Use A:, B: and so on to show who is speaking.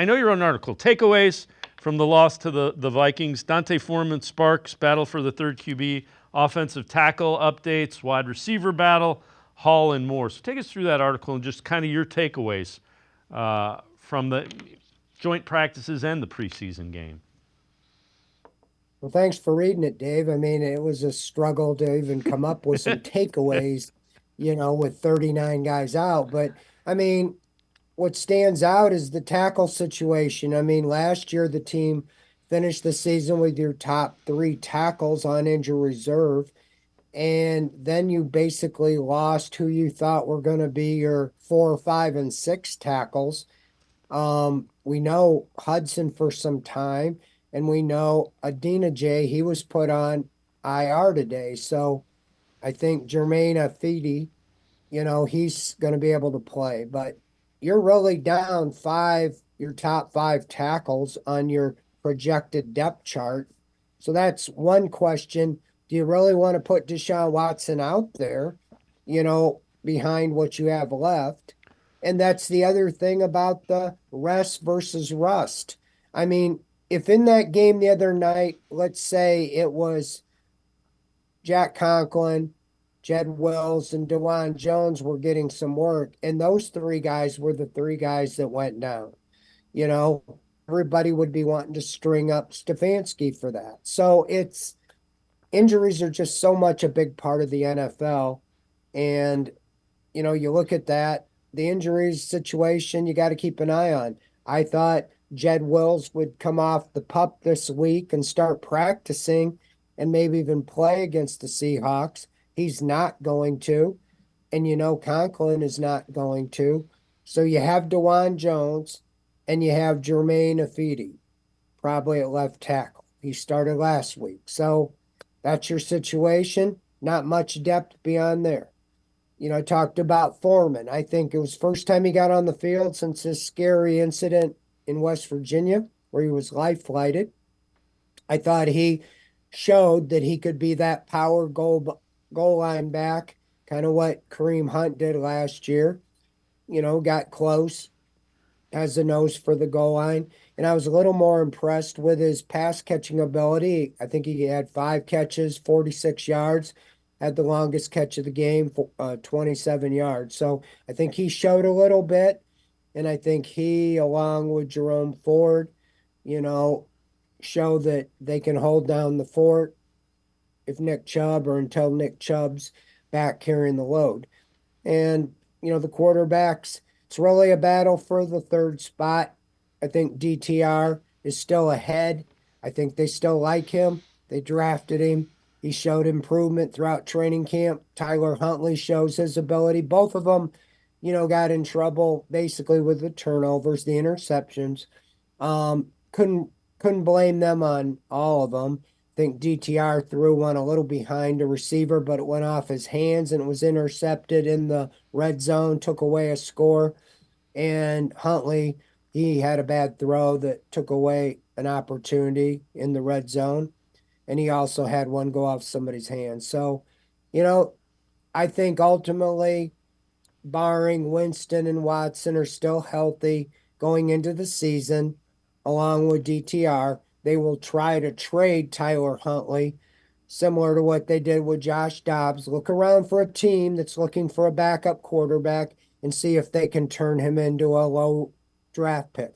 A: I know you wrote an article. Takeaways from the loss to the Vikings. Dante Foreman sparks, battle for the third QB, offensive tackle updates, wide receiver battle, Hall, and more. So take us through that article and just kind of your takeaways from the joint practices and the preseason game.
B: Well, thanks for reading it, Dave. I mean, it was a struggle to even come up with some takeaways, with 39 guys out. But I mean, what stands out is the tackle situation. I mean, last year the team finished the season with your top three tackles on injury reserve. And then you basically lost who you thought were going to be your 4, 5, and 6 tackles. We know Hudson for some time, and we know Adina J, he was put on IR today. So I think Jermaine Afidi, he's going to be able to play. But you're really down your top five tackles on your projected depth chart. So that's one question. Do you really want to put Deshaun Watson out there, behind what you have left? And that's the other thing about the rest versus rust. I mean, if in that game the other night, let's say it was Jack Conklin, Jed Wills, and DeJuan Jones were getting some work, and those three guys were the three guys that went down. You know, everybody would be wanting to string up Stefanski for that. So it's injuries are just so much a big part of the NFL. And, you look at that, the injuries situation, you got to keep an eye on. I thought Jed Wills would come off the pup this week and start practicing and maybe even play against the Seahawks. He's not going to. And Conklin is not going to. So you have DeJuan Jones and you have Jermaine Afidi, probably at left tackle. He started last week. So that's your situation. Not much depth beyond there. I talked about Foreman. I think it was first time he got on the field since this scary incident in West Virginia where he was life flighted. I thought he showed that he could be that power goal line back, kind of what Kareem Hunt did last year. Got close, has the nose for the goal line. And I was a little more impressed with his pass catching ability. I think he had 5 catches, 46 yards, had the longest catch of the game, 27 yards. So I think he showed a little bit. And I think he, along with Jerome Ford, you know, show that they can hold down the fort if Nick Chubb or until Nick Chubb's back carrying the load. And, the quarterbacks, it's really a battle for the third spot. I think DTR is still ahead. I think they still like him. They drafted him. He showed improvement throughout training camp. Tyler Huntley shows his ability. Both of them, got in trouble basically with the turnovers, the interceptions. Couldn't blame them on all of them. I think DTR threw one a little behind a receiver, but it went off his hands and it was intercepted in the red zone, took away a score. And Huntley, he had a bad throw that took away an opportunity in the red zone. And he also had one go off somebody's hands. So, you know, I think ultimately, barring Winston and Watson are still healthy going into the season, along with DTR, they will try to trade Tyler Huntley, similar to what they did with Josh Dobbs. Look around for a team that's looking for a backup quarterback and see if they can turn him into a low draft pick.